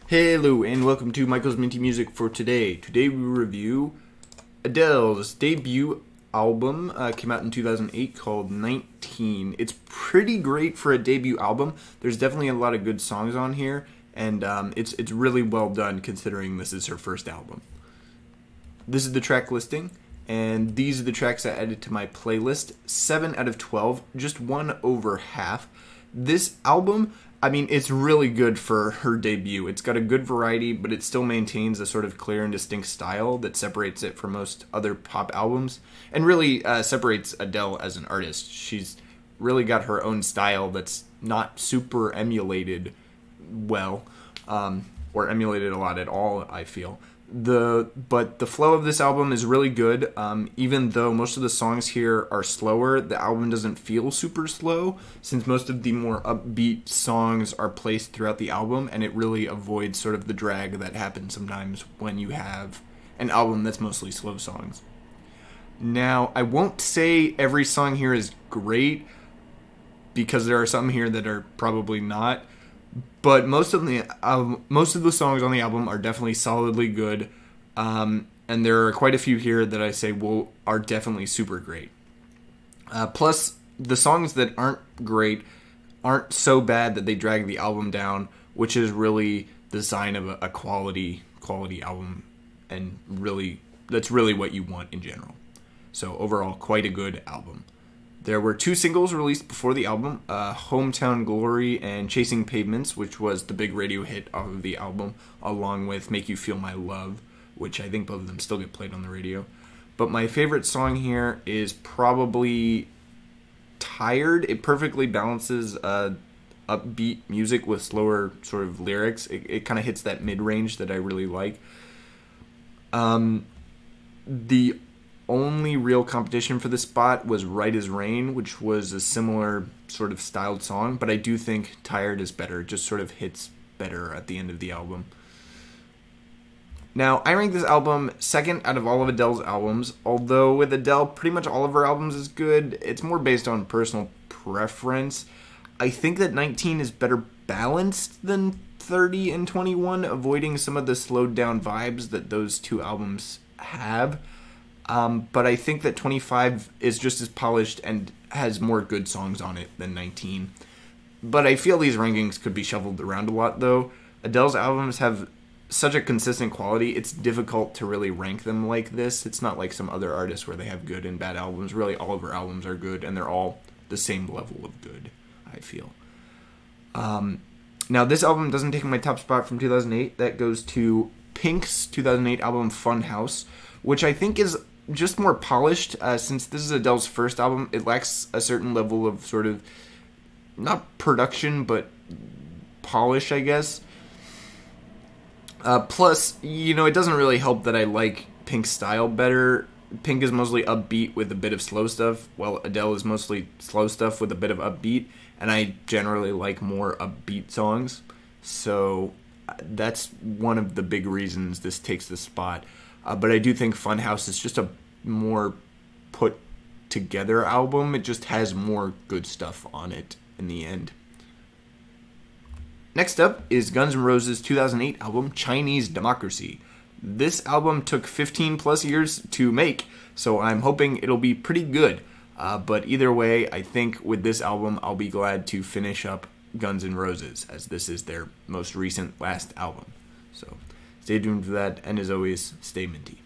Hello and welcome to Michael's Minty Music for today. Today we review Adele's debut album. Came out in 2008 called 19. It's pretty great for a debut album. There's definitely a lot of good songs on here, and it's really well done considering this is her first album. This is the track listing, and these are the tracks I added to my playlist. 7 out of 12, just one over half. This album, I mean, it's really good for her debut. It's got a good variety, but it still maintains a sort of clear and distinct style that separates it from most other pop albums, and really separates Adele as an artist. She's really got her own style that's not super emulated well, or emulated a lot at all, I feel. But the flow of this album is really good. Even though most of the songs here are slower, the album doesn't feel super slow, since most of the more upbeat songs are placed throughout the album, and it really avoids sort of the drag that happens sometimes when you have an album that's mostly slow songs. Now, I won't say every song here is great, because there are some here that are probably not. But most of the songs on the album are definitely solidly good, and there are quite a few here that I say are definitely super great. Plus, the songs that aren't great aren't so bad that they drag the album down, which is really the sign of a quality album, and that's really what you want in general. So overall, quite a good album. There were 2 singles released before the album, Hometown Glory and Chasing Pavements, which was the big radio hit off of the album, along with Make You Feel My Love, which I think both of them still get played on the radio. But my favorite song here is probably Tired. It perfectly balances upbeat music with slower sort of lyrics. It kind of hits that mid-range that I really like. The only real competition for this spot was Right as Rain, which was a similar sort of styled song, but I do think Tired is better. It just sort of hits better at the end of the album. Now, I rank this album second out of all of Adele's albums, although with Adele, pretty much all of her albums is good. It's more based on personal preference. I think that 19 is better balanced than 30 and 21, avoiding some of the slowed down vibes that those two albums have. But I think that 25 is just as polished and has more good songs on it than 19. But I feel these rankings could be shuffled around a lot, though. Adele's albums have such a consistent quality, it's difficult to really rank them like this. It's not like some other artists where they have good and bad albums. Really, all of her albums are good, and they're all the same level of good, I feel. Now, this album doesn't take my top spot from 2008. That goes to Pink's 2008 album, Funhouse, which I think is just more polished. Since this is Adele's first album, it lacks a certain level of sort of, not production, but polish, I guess. Plus, it doesn't really help that I like Pink's style better. Pink is mostly upbeat with a bit of slow stuff, while Adele is mostly slow stuff with a bit of upbeat, and I generally like more upbeat songs. So that's one of the big reasons this takes the spot. But I do think Funhouse is just a more put together album. It just has more good stuff on it in the end. Next up is Guns N' Roses' 2008 album, Chinese Democracy. This album took 15 plus years to make, so I'm hoping it'll be pretty good. But either way, I think with this album, I'll be glad to finish up Guns N' Roses, as this is their most recent last album. So stay tuned for that, and as always, stay minty.